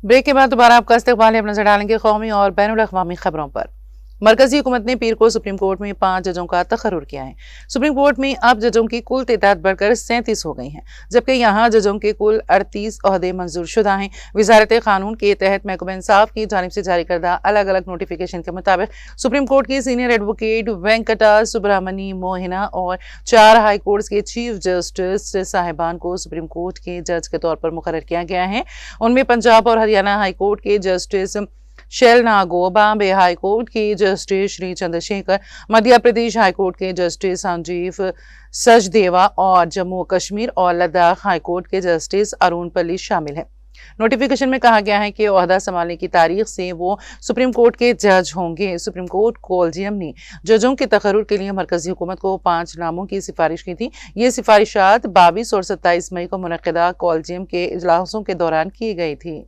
Break के बाद दोबारा आपका इस्तकबाल है। अब नजर डालेंगे कौमी और बैनुल अक़वामी खबरों पर। मरकजी हुकूमत ने पीर को सुप्रीम कोर्ट में 5 जजों का तकर्रुर किया है। सुप्रीम कोर्ट में अब जजों की कुल तादाद बढ़कर 37 हो गई है, जबकि यहाँ जजों के कुल 38 ओहदे मंजूर शुदा हैं। वजारत कानून के तहत महकमा इंसाफ की जानिब से जारी करदा अलग अलग नोटिफिकेशन के मुताबिक सुप्रीम कोर्ट की सीनियर एडवोकेट वेंकटा सुब्रमणी मोहना और 4 हाई कोर्ट के चीफ जस्टिस साहिबान को सुप्रीम कोर्ट के जज के तौर पर मुकर्रर किया गया है। उनमें पंजाब और हरियाणा हाई कोर्ट के justice Sheel Nagu, Bombay high court के justice Shri Chandrashekhar, Madhya Pradesh high court के जस्टिस संजीव सचदेवा और जम्मू कश्मीर और लद्दाख हाई कोर्ट के जस्टिस अरुण पल्ली शामिल हैं। नोटिफिकेशन में कहा गया है कि ओहदा संभालने की तारीख से वो सुप्रीम कोर्ट के जज होंगे। सुप्रीम कोर्ट कॉलेजियम ने जजों के तकर्रुर के लिए मरकजी हुकूमत को 5 नामों की सिफारिश की थी। ये सिफारिशात 22 और 27 मई को मुनक्किदा कॉलेजियम के इजलासों के दौरान की गई थी।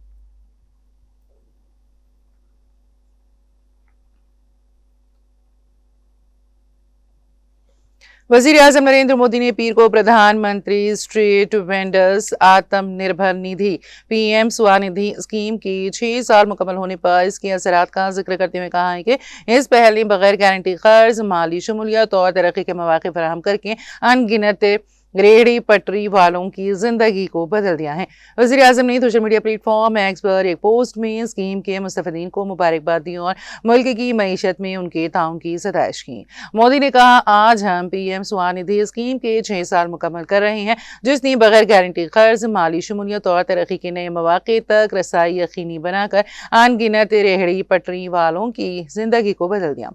वजीर आजम नरेंद्र मोदी ने पीर को प्रधानमंत्री street vendors Atmanirbhar Nidhi PM Svanidhi scheme की 6 साल मुकम्मल होने पर इसके असरात का जिक्र करते हुए कहा है कि इस पहल ने बगैर गारंटी कर्ज, माली शमूलियत और तरक्की के मौके फराहम करके अनगिनत रेहड़ी पटरी वालों की जिंदगी को बदल दिया है। वज़ीर आज़म ने सोशल मीडिया प्लेटफॉर्म एक्स पर एक पोस्ट में स्कीम के मुस्तफीदीन को मुबारकबाद दी और मुल्क की मईशत में उनके ताउन की सताइश की। मोदी ने कहा, आज हम पीएम स्वनिधि स्कीम के 6 साल मुकम्मल कर रहे हैं, जिसने बगैर गारंटी कर्ज, माली शमूलियत और तरक्की के नए मौके तक रसाई यकीनी बनाकर अनगिनत रेहड़ी पटरी वालों की जिंदगी को बदल दिया।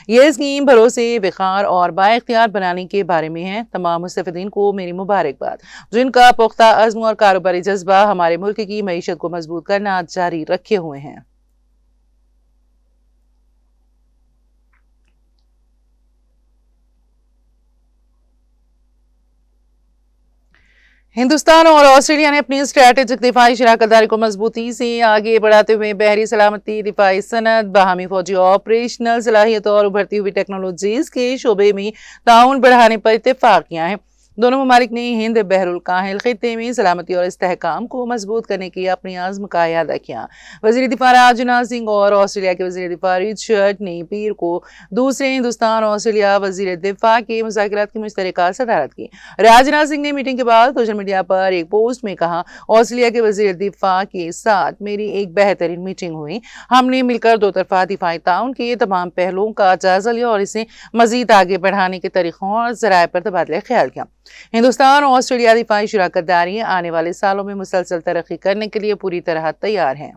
यह स्कीम भरोसे, विकार और बाइख्तियार बनाने के बारे में है। तमाम मुस्तफीदीन को मेरी मुबारकबाद, जिनका पुख्ता अज़्म और कारोबारी जज्बा हमारे मुल्क की मईशत को मजबूत करना जारी रखे हुए हैं। हिंदुस्तान और ऑस्ट्रेलिया ने अपनी स्ट्रैटेजिक दिफाई शराकतदारी को मजबूती से आगे बढ़ाते हुए बहरी सलामती, दिफाई सनत, बाहमी फौजी ऑपरेशनल सलाहियत और उभरती हुई टेक्नोलॉजीज के शोबे में ताउन बढ़ाने पर इत्तेफाक किया है। दोनों ममालिक ने हिंद बहरुल काहिल खित्ते में सलामती और इस्तेहकाम को मजबूत करने की अपनी आज़्म का इयादा किया। वज़ीर दिफा राजनाथ सिंह और ऑस्ट्रेलिया के वज़ीर दिफा रिचर्ड ने पीर को दूसरे हिंदुस्तान ऑस्ट्रेलिया वज़ीर दिफा के मुज़ाकरात की मुश्तरका सदारत की। राजनाथ सिंह ने मीटिंग के बाद सोशल मीडिया पर एक पोस्ट में कहा, ऑस्ट्रेलिया के वज़ीर दिफा के साथ मेरी एक बेहतरीन मीटिंग हुई। हमने मिलकर दो तरफा दिफाई ताउन के तमाम पहलुओं का जायजा लिया और इसे मजीद आगे बढ़ाने के तरीकों और ज़राए पर तबादला ख्याल किया। हिंदुस्तान और ऑस्ट्रेलिया दिफाई शराकतदारी आने वाले सालों में मुसलसल तरक्की करने के लिए पूरी तरह तैयार है।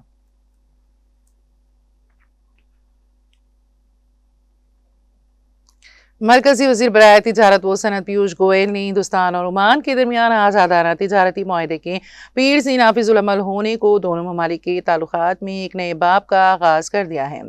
मरकजी वजीर बराए तिजारत व सनत पीयूष गोयल ने हिंदुस्तान और ओमान के दरमियान आज़ादाना तिजारती मुआहदे के पीर से नाफिजुल अमल होने को दोनों ममालिक के ताल्लुकात में एक नए बाब का आगाज कर दिया है।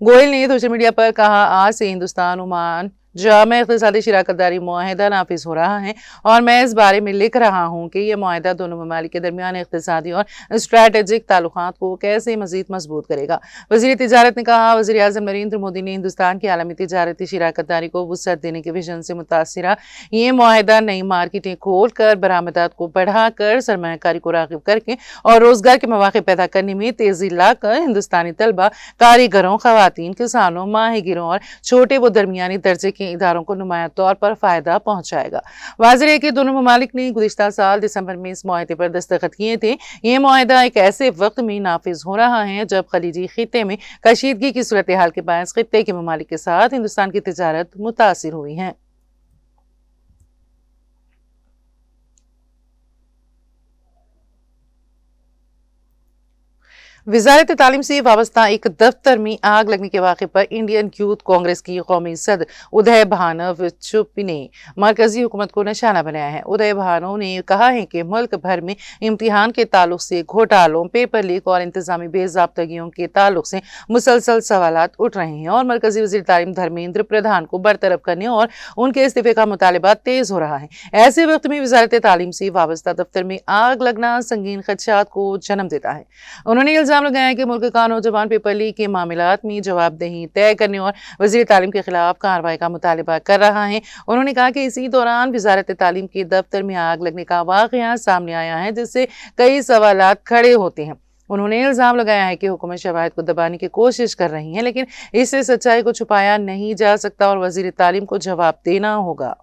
गोयल ने सोशल मीडिया पर कहा, आज से हिंदुस्तान ओमान जामे इक़्तिसादी शराकतदारी मुआहिदा नाफिज हो रहा है और मैं इस बारे में लिख रहा हूँ कि यह मुआहिदा दोनों ममालिक के दरमियान इक़्तिसादी और स्ट्रैटेजिक ताल्लुकात को कैसे मजीद मजबूत करेगा। वज़ीर तिजारत ने कहा, वज़ीर आज़म नरेंद्र मोदी ने हिंदुस्तान की आलमी तिजारती शराकतदारी को वुसअत देने के विजन से मुतासिरा ये मुआहिदा नई मार्केटें खोल कर, बरामदात को बढ़ाकर, सरमायाकारी को राग़िब करके और रोजगार के मौके पैदा करने में तेजी लाकर हिंदुस्तानी तलबा, कारीगरों, खवातीन, किसानों, माहीगिरों और छोटे व दरमियानी दर्जे के इदारों को नुमाया तौर पर फायदा पहुंचाएगा। वाज़ेह है कि दोनों ममालिक ने गुज़िश्ता साल दिसंबर में इस मुआहदे पर दस्तखत किए थे। ये मुआहदा एक ऐसे वक्त में नाफिज हो रहा है जब खलीजी खित्ते में कशीदगी की सूरत हाल के बायस खित्ते के ममालिक के साथ हिंदुस्तान की तिजारत मुतासिर हुई है। वजारत तालीम से वाबस्ता एक दफ्तर में आग लगने के वाक़े पर इंडियन यूथ कांग्रेस की कौमी सदर उदय भानु चुप्पी ने मरकजी हुकूमत को निशाना बनाया है। उदय भानु ने कहा है कि मुल्क भर में इम्तिहान के ताल्लुक से घोटालों, पेपर लीक और इंतजामी बेज़ाब्तगियों के ताल्लुक से मुसलसल सवालात उठ रहे हैं और मरकजी वज़ीर तालीम धर्मेंद्र प्रधान को बरतरफ करने और उनके इस्तीफे का मुतालबा तेज हो रहा है। ऐसे वक्त में वजारत तालीम से वाबस्ता दफ्तर में आग लगना संगीन खदशात को जन्म देता है। उन्होंने लगाया कि मुल्क का नौजवान पेपर लीक के मामलात में जवाबदेही तय करने और वज़ीर तालीम के खिलाफ कार्रवाई का मुतालबा कर रहा है। उन्होंने कहा कि इसी दौरान वजारत तालीम के दफ्तर में आग लगने का वाक़या सामने आया है, जिससे कई सवालात खड़े होते हैं। उन्होंने इल्जाम लगाया है कि हुकूमत शवाहिद को दबाने की कोशिश कर रही है, लेकिन इससे सच्चाई को छुपाया नहीं जा सकता और वजीर तालीम को जवाब देना होगा।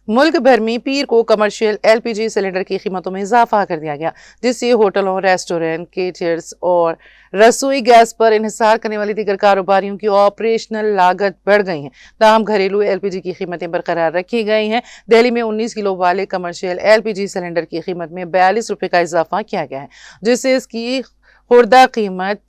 मुल्क भर में पीर को कमर्शियल एलपीजी सिलेंडर की कीमतों में इजाफा कर दिया गया, जिससे होटलों, रेस्टोरेंट, केटर्स और रसोई गैस पर इन्हिसार करने वाली दीगर कारोबारियों की ऑपरेशनल लागत बढ़ गई है। ताहम घरेलू एलपीजी की कीमतें बरकरार रखी गई हैं। दिल्ली में 19 किलो वाले कमर्शियल एलपीजी सिलेंडर की कीमत में 42 रुपये का इजाफा किया गया है, जिससे इसकी खुर्दा कीमत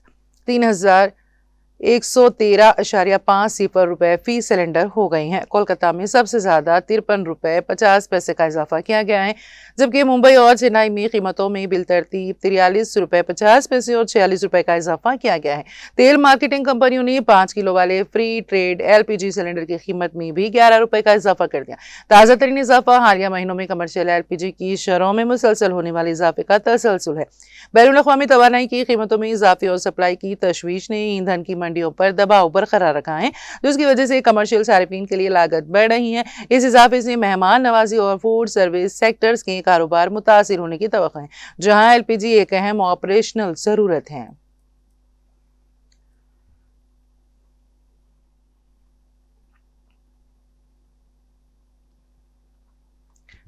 3,113.50 रुपये फी सिलेंडर हो गई है। कोलकाता में सबसे ज्यादा 53 रुपये 50 पैसे का इजाफा किया गया है, जबकि मुंबई और चेन्नई में कीमतों में बिलतरतीब 43 रुपये 50 पैसे और 46 रुपये का इजाफा किया गया है। तेल मार्केटिंग कंपनियों ने 5 किलो वाले फ्री ट्रेड एलपीजी सिलेंडर की कीमत में भी 11 रुपये का इजाफा कर दिया। ताज़ा तरीन इजाफा हालिया महीनों में कमर्शियल एलपीजी की शरहों में मुसलसल होने वाले इजाफे का तसलसल है। बैरून अवी तवानाई की कीमतों में इजाफे और सप्लाई की तशवीश ने ईंधन की मंडियों पर दबाव बरकरार रखा है, जिसकी वजह से कमर्शियल सार्फिन के लिए लागत बढ़ रही है। इस इजाफे से मेहमान नवाजी और फूड सर्विस सेक्टर्स के कारोबार मुतासिर होने की तवक्को है, जहां एलपीजी एक अहम ऑपरेशनल जरूरत है।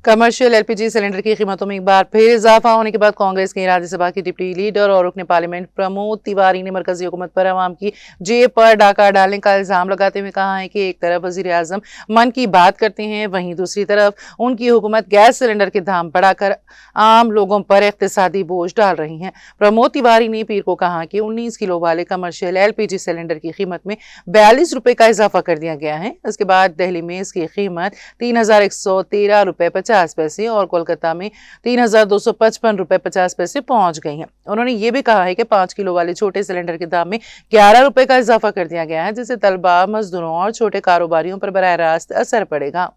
कमर्शियल एलपीजी सिलेंडर की कीमतों में एक बार फिर इजाफा होने के बाद कांग्रेस के राज्यसभा के डिप्टी लीडर और रुकने पार्लियामेंट प्रमोद तिवारी ने मरकजी हुकूमत पर अवाम की जेब पर डाका डालने का इल्जाम लगाते हुए कहा है कि एक तरफ वजीर आजम मन की बात करते हैं, वहीं दूसरी तरफ उनकी हुकूमत गैस सिलेंडर के दाम बढ़ाकर आम लोगों पर इक्तिसादी बोझ डाल रही है। प्रमोद तिवारी ने पीर को कहा कि 19 किलो वाले कमर्शियल एलपीजी सिलेंडर की कीमत में 42 रुपये का इजाफा कर दिया गया है। इसके बाद दिल्ली में इसकी कीमत 3,113 रुपये 50 पैसे और कोलकाता में 3,255 रुपये 50 पैसे पहुंच गई हैं। उन्होंने ये भी कहा है कि 5 किलो वाले छोटे सिलेंडर के दाम में 11 रुपये का इजाफा कर दिया गया है, जिससे तलबा, मजदूरों और छोटे कारोबारियों पर बराह रास्त असर पड़ेगा।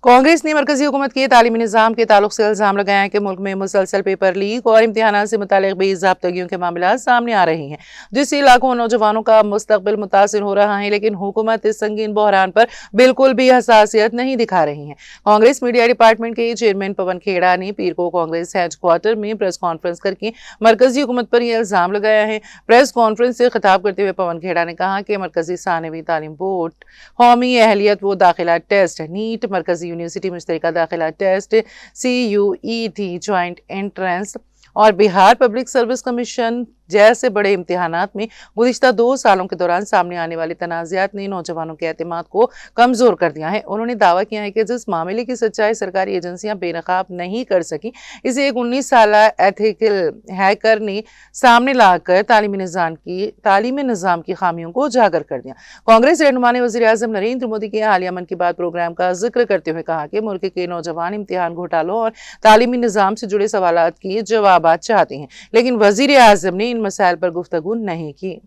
कांग्रेस ने मरकजी हुकूमत के तालीमी निज़ाम के ताल्लुक से इल्जाम लगाया है कि मुल्क में मुसलसल पेपर लीक और इम्तिहानात से मुताल्लिक़ बेज़ाब्तगियों के मामला सामने आ रहे हैं, जिससे लाखों नौजवानों का मुस्तकबिल मुतासिर हो रहा है। लेकिन हुकूमत इस संगीन बहरान पर बिल्कुल भी हसासियत नहीं दिखा रही है। कांग्रेस मीडिया डिपार्टमेंट के चेयरमैन पवन खेड़ा ने पीर को कांग्रेस हेडक्वार्टर में प्रेस कॉन्फ्रेंस करके मरकजी हुकूमत पर यह इल्जाम लगाया है। प्रेस कॉन्फ्रेंस से खिताब करते हुए पवन खेड़ा ने कहा कि मरकजी सानवी तालीम बोर्ड, कौमी अहलियत व दाखिला टेस्ट, नीट, मरकजी यूनिवर्सिटी मुश्तरका दाखिला टेस्ट, CUET ज्वाइंट एंट्रेंस और बिहार पब्लिक सर्विस कमीशन जैसे बड़े इम्तिहानात में गुज़िश्ता 2 सालों के दौरान सामने आने वाले तनाज़ात ने नौजवानों के एतमाद को कमज़ोर कर दिया है। उन्होंने दावा किया है कि जिस मामले की सच्चाई सरकारी एजेंसियां बेनकाब नहीं कर सकी, इसे एक 19 साल एथिकल हैकर ने सामने लाकर तालीमी निज़ाम की खामियों को उजागर कर दिया। कांग्रेस रहनुमा ने वज़ीर आज़म नरेंद्र मोदी के हालिया मन की बात प्रोग्राम का जिक्र करते हुए कहा कि मुल्क के नौजवान इम्तिहान घोटालों और तालीमी निज़ाम से जुड़े सवालात के जवाब चाहते हैं, लेकिन वज़ीर आज़म ने इन मसाइल पर गुफ्तगू नहीं की।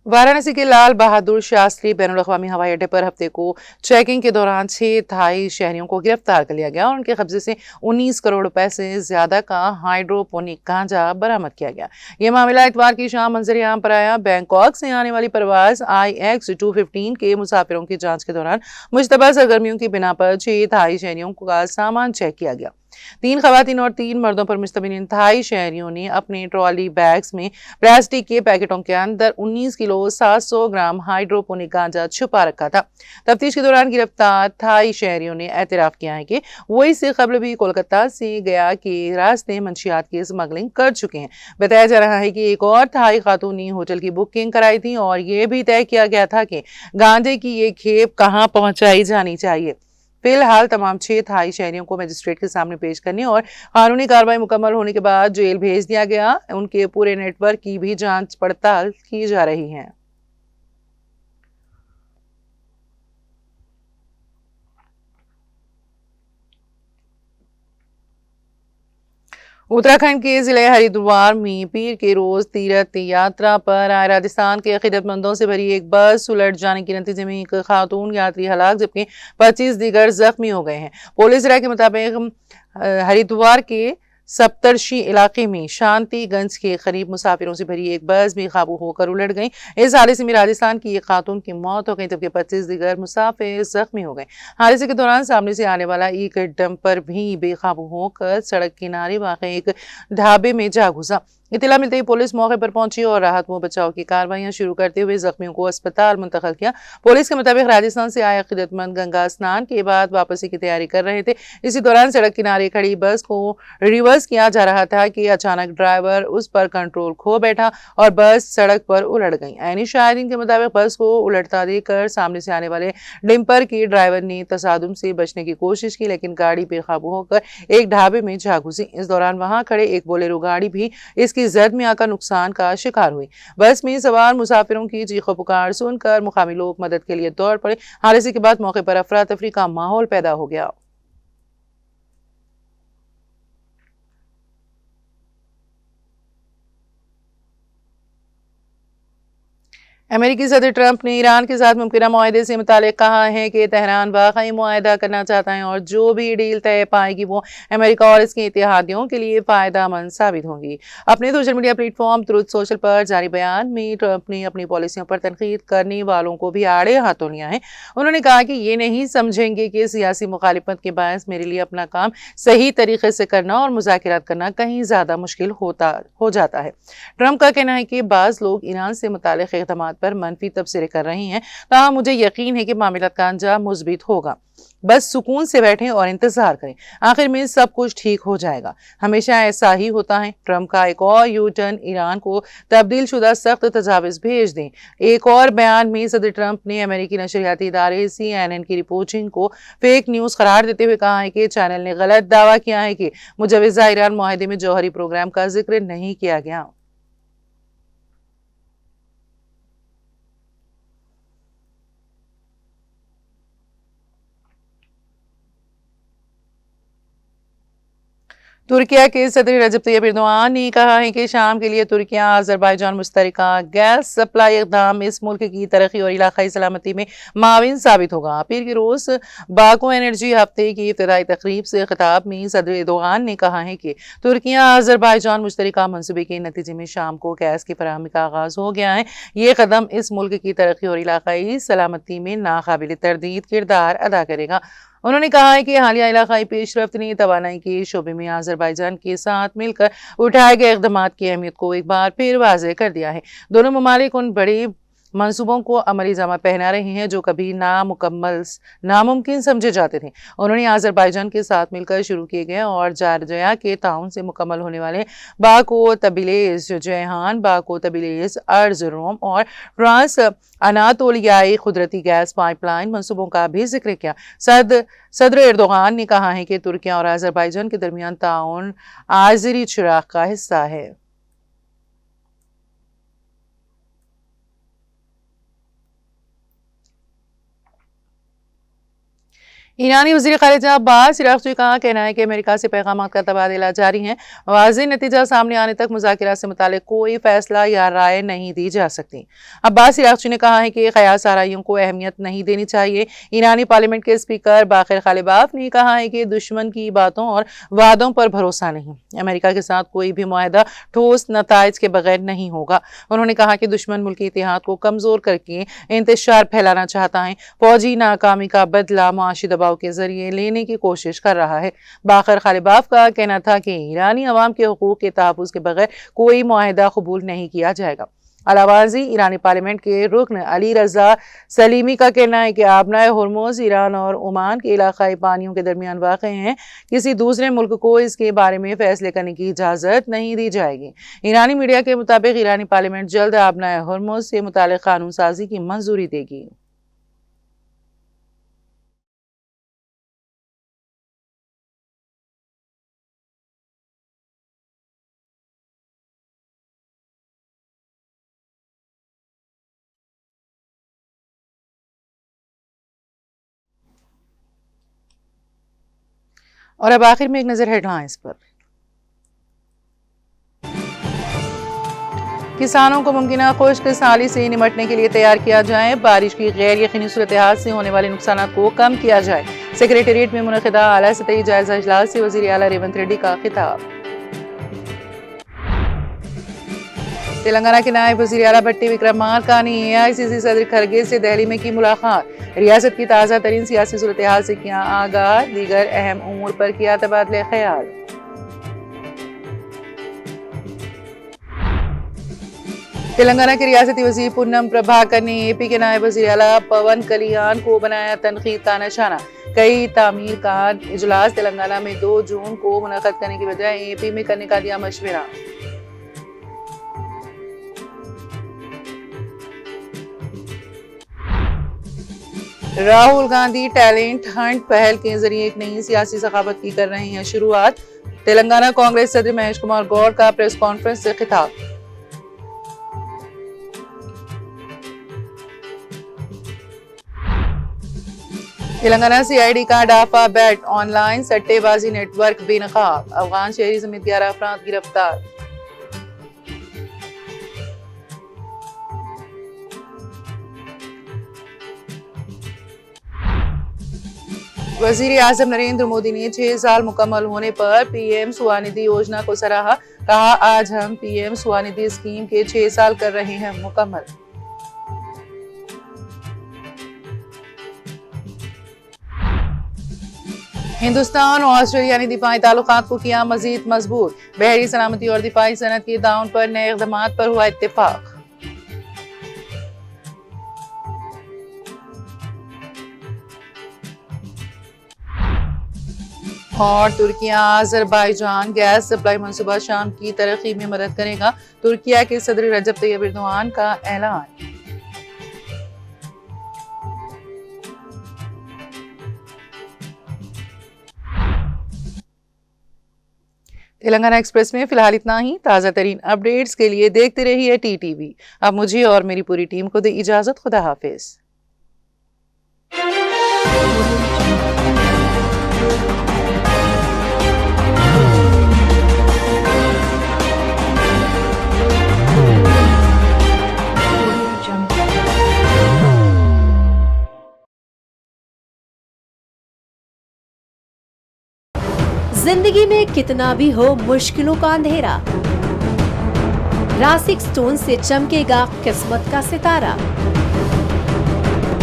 वाराणसी के लाल बहादुर शास्त्री बैनुल-अक़वामी हवाई अड्डे पर हफ्ते को चेकिंग के दौरान 6 थाई शहरियों को गिरफ्तार कर लिया गया और उनके कब्जे से 19 करोड़ रुपए से ज्यादा का हाइड्रोपोनिक गांजा बरामद किया गया। यह मामला इतवार की शाम मंजर-ए-आम पर आया। बैंकॉक से आने वाली परवाज IX-215 के मुसाफिरों की जांच के दौरान मुश्तबा सरगर्मियों की बिना पर 6 थाई शहरियों का सामान चेक किया गया। 3 खवातीन और 3 मर्दों पर मुश्तमिल इन थाई शहरियों ने अपने ट्रॉली बैग्स में प्लास्टिक के पैकेटों के अंदर 19 किलो 700 ग्राम हाइड्रोपोनिक गांजा छुपा रखा था। तफ्तीश के दौरान गिरफ्तार थाई शहरियों ने एतराफ किया है कि वो इससे कबल भी कोलकाता से गया के रास्ते मंशियात की स्मगलिंग कर चुके हैं। बताया जा रहा है कि एक और थाई खातून ने होटल की बुकिंग कराई थी और ये भी तय किया गया था कि गांजे की ये खेप कहां पहुंचाई जानी चाहिए। फिलहाल तमाम 6 थाई शहरियों को मजिस्ट्रेट के सामने पेश करने और कानूनी कार्रवाई मुकम्मल होने के बाद जेल भेज दिया गया। उनके पूरे नेटवर्क की भी जांच पड़ताल की जा रही है। उत्तराखंड के जिले हरिद्वार में पीर के रोज तीर्थ यात्रा पर आए राजस्थान के अकीदतमंदों से भरी एक बस उलट जाने के नतीजे में एक खातून यात्री हलाक जबकि 25 दीगर जख्मी हो गए हैं। पुलिस राय के मुताबिक हरिद्वार के सप्तर्षि इलाके में शांतिगंज के करीब मुसाफिरों से भरी एक बस बेकाबू होकर उलट गई। इस हादसे में राजस्थान की एक खातून की मौत हो गई जबकि 25 दीगर मुसाफिर जख्मी हो गए। हादसे के दौरान सामने से आने वाला एक डंपर भी बेकाबू होकर सड़क किनारे वाक़ एक ढाबे में जा घुसा। इत्तला मिलते ही पुलिस मौके पर पहुंची और राहत व बचाव की कार्रवाइयां शुरू करते हुए जख्मियों को अस्पताल मुंतकिल किया। पुलिस के मुताबिक राजस्थान से आए अकीदतमंद गंगा स्नान के बाद वापसी की तैयारी कर रहे थे। इसी दौरान सड़क किनारे खड़ी बस को रिवर्स किया जा रहा था कि अचानक ड्राइवर उस पर कंट्रोल खो बैठा और बस सड़क पर उलट गई। ऐनी शाहिदीन के मुताबिक बस को उलटता देखकर सामने से आने वाले डिम्पर के ड्राइवर ने तसादुम से बचने की कोशिश की, लेकिन गाड़ी बेकाबू होकर एक ढाबे में जा घुसी। इस दौरान वहां खड़े एक बोलेरो गाड़ी भी इसकी जद में आकर नुकसान का शिकार हुई। बस में सवार मुसाफिरों की चीखों पुकार सुनकर मुकामी लोग मदद के लिए दौड़ पड़े। हादसे के बाद मौके पर अफरा तफरी का माहौल पैदा हो गया। अमेरिकी सदर ट्रंप ने ईरान के साथ मुमकिन माहे से मुतालिक कहा है कि तेहरान वाकई मुआहदा करना चाहता है और जो भी डील तय पाएगी वो अमेरिका और इसके इत्तेहादियों के लिए फायदेमंद साबित होंगी। अपने social media platform truth social पर जारी बयान में ट्रंप ने अपनी पॉलिसियों पर तनकीद करने वालों को भी आड़े हाथों लिया है। उन्होंने कहा कि ये नहीं समझेंगे कि सियासी मुखालिफत के बायस मेरे लिए अपना काम सही तरीके से करना और मुज़ाकरात करना कहीं ज्यादा मुश्किल हो जाता है। ट्रंप का कहना है कि बाज़ लोग ईरान से मुतालिक इक़दामात पर मनफी तबसरे कर रहे हैं, ताहम मुझे यकीन है कि मामलात का अंजाम मुस्बित होगा। बस सुकून से बैठें और इंतजार करें, आखिर में सब कुछ ठीक हो जाएगा। हमेशा ऐसा ही होता है। ट्रंप का एक और यू टर्न, ईरान को तब्दील शुदा सख्त तजावीज़ भेज दें। एक और बयान में सदर ट्रंप ने अमेरिकी नशरियाती इदारे CNN की रिपोर्टिंग को फेक न्यूज़ करार देते हुए कहा है कि चैनल ने गलत दावा किया है कि मुजवज़ा ईरान मुआहदे में जौहरी प्रोग्राम का जिक्र नहीं किया गया। तुर्किया के सदर रजब तैयब एर्दोआन ने कहा है कि शाम के लिए तुर्किया अजरबैजान मुश्तरका गैस सप्लाई इक़दाम इस मुल्क की तरक्की और इलाकाई सलामती में माविन साबित होगा। पीर के रोज बाको एनर्जी हफ्ते की इब्तदाई तकरीब से खिताब में सदर एर्दोआन ने कहा है कि तुर्किया अजरबैजान मुश्तरका मनसूबे के नतीजे में शाम को गैस की फराहमी का आगाज हो गया है। ये कदम इस मुल्क की तरक्की और इलाकाई सलामती में नाकाबिल तरदीद किरदार अदा करेगा। उन्होंने कहा है कि हालिया इलाकाई पेशरफ्त ने तवानाई के शोबे में अजरबैजान के साथ मिलकर उठाए गए इक़दाम की अहमियत को एक बार फिर वाज़ेह कर दिया है। दोनों ममालिक उन बड़े मंसूबों को अमली जामा पहना रहे हैं जो कभी नामुमकिन समझे जाते थे। उन्होंने अजरबैजान के साथ मिलकर शुरू किए गए और जारजया के ताउन से मुकम्मल होने वाले बाको तबिलेज जयहान, बाको तबिलेज अर्ज रोम और ट्रांस अनातोलियाई कुदरती गैस पाइपलाइन मंसूबों का भी जिक्र किया। सदर एर्दोगान ने कहा है कि तुर्किया और अजरबैजान के दरमियान ताउन आज़री चिराग का हिस्सा है। ईरानी वज़ीर ख़ारिजा अब्बास अराग़ची का कहना है कि अमेरिका से पैगामात का तबादला जारी है। वाज़ेह नतीजा सामने आने तक मुज़ाकरात से मुतालिक कोई फैसला या राय नहीं दी जा सकती। अब्बास अराग़ची ने कहा है कि क़यास आराइयों को अहमियत नहीं देनी चाहिए। ईरानी पार्लियामेंट के स्पीकर बाक़िर ख़ालिबाफ ने कहा है कि दुश्मन की बातों और वादों पर भरोसा नहीं। अमेरिका के साथ कोई भी मुआहदा ठोस नताइज के बगैर नहीं होगा। उन्होंने कहा कि दुश्मन मुल्की इत्तेहाद को कमज़ोर करके इंतशार फैलाना चाहता है। फौजी नाकामी का बदला मुआशी दबाव के जरिए लेने की कोशिश कर रहा है। बाक़िर ख़ालिबाफ का कहना था कि ईरानी अवाम के हुकूक के तहफ़्फ़ुज़ के बगैर कोई मुआहदा कबूल नहीं किया जाएगा। अलावाज़ी ईरानी पार्लियामेंट के रुकन अली रज़ा सलीमी का कहना है कि आबनाए हुर्मुज़ ईरान और ओमान के इलाकाई पानियों के दरमियान वाक़ हैं। किसी दूसरे मुल्क को इसके बारे में फैसले करने की इजाज़त नहीं दी जाएगी। ईरानी मीडिया के मुताबिक ईरानी पार्लियामेंट जल्द आबनाए हुर्मुज़ से मुताल्लिक़ कानून साज़ी की मंजूरी देगी। और अब आखिर में एक नज़र हेडलाइंस पर। किसानों को मुमकिन खुश्क साली से निपटने के लिए तैयार किया जाए। बारिश की गैर यकीनी सूरत हाल से होने वाले नुकसान को कम किया जाए। सेक्रेटेरिएट में मुनक़िदा आला सतही जायजा इजलास से वज़ीर आला रेवंत रेड्डी का खिताब। तेलंगाना के नायब वज़ीर आला भट्टी विक्रमार्का ने AICC सदर खरगे से दिल्ली में की मुलाकात। रियासत की ताज़ा तरीन सियासी सूरत हाल से किया आगाह, दीगर अहम उमूर पर किया तबादले ख्याल। तेलंगाना के रियासती वज़ीर पूनम प्रभाकर ने AP के नायब वज़ीर आला पवन कल्याण को बनाया तनकीद का निशाना। कई तामीर का इजलास तेलंगाना में 2 जून को मुनक़द करने की बजाय AP में करने का दिया मशवरा। राहुल गांधी टैलेंट हंट पहल के जरिए एक नई सियासी सखावत की कर रहे हैं शुरुआत। तेलंगाना कांग्रेस सदर महेश कुमार गौड़ का प्रेस कॉन्फ्रेंस से खिताब। तेलंगाना CID का डाफा बैट ऑनलाइन सट्टेबाजी नेटवर्क बेनकाब। अफगान शहरी समेत 11 अफराद गिरफ्तार। वज़ीर आज़म नरेंद्र मोदी ने 6 साल मुकम्मल होने पर PM स्वनिधि योजना को सराहा। कहा, आज हम PM स्वनिधि स्कीम के 6 साल कर रहे हैं मुकम्मल। हिंदुस्तान और ऑस्ट्रेलिया ने दिफाई ताल्लुकात को किया मजीद मजबूत। बहरी सलामती और दिफाई सनत के दाउन पर नए इक़दामात पर हुआ इत्तेफाक। और तुर्किया अज़रबैजान गैस सप्लाई मंसूबा शाम की तरक्की में मदद करेगा। तुर्किया के सदर रजब तैयब एर्दोआन का ऐलान। तेलंगाना एक्सप्रेस में फिलहाल इतना ही। ताज़ा तरीन अपडेट्स के लिए देखते रहिए TTV। अब मुझे और मेरी पूरी टीम को दे इजाजत। खुदा हाफिज। जिंदगी में कितना भी हो मुश्किलों का अंधेरा, रासिक स्टोन से चमकेगा किस्मत का सितारा।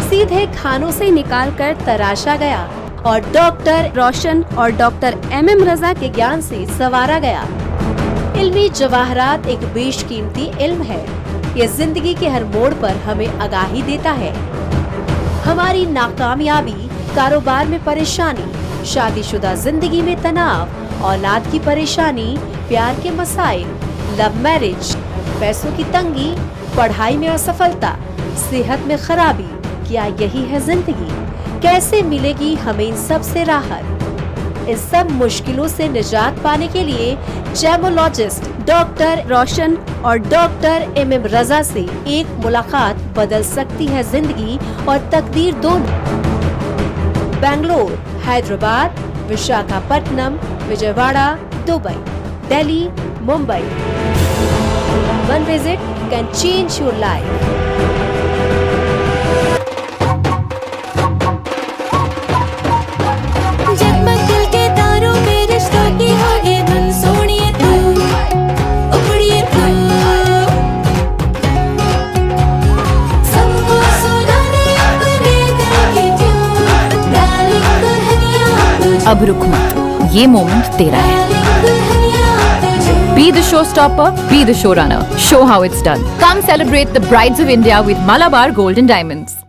सीधे खानों से निकाल कर तराशा गया और डॉक्टर रोशन और डॉक्टर MM रजा के ज्ञान से संवारा गया। इल्मी जवाहरात एक बेशकीमती इल्म है। ये जिंदगी के हर मोड़ पर हमें आगाही देता है। हमारी नाकामयाबी, कारोबार में परेशानी, शादीशुदा जिंदगी में तनाव, औलाद की परेशानी, प्यार के मसाइल, लव मैरिज, पैसों की तंगी, पढ़ाई में असफलता, सेहत में खराबी, क्या यही है जिंदगी? कैसे मिलेगी हमें इन सब से राहत? इन सब मुश्किलों से निजात पाने के लिए जेमोलॉजिस्ट डॉक्टर रोशन और डॉक्टर MM रजा से एक मुलाकात बदल सकती है जिंदगी और तकदीर दोनों। Bangalore, Hyderabad, Visakhapatnam, Vijayawada, Dubai, Delhi, Mumbai. One visit can change your life. जगमग दिल के तारों में रिश्तों की होगी धुन, सोनिए तू, उखड़िए तू, सबको सुनाने अपने दिल की ट्यून, डार्लिंग दुल्हनिया तुझे, अब रुक मत, ये मोमेंट तेरा है। डार्लिंग दुल्हनिया तुझे। Be the showstopper, be the showrunner. Show how it's done. Come celebrate the Brides of India with Malabar Gold and Diamonds.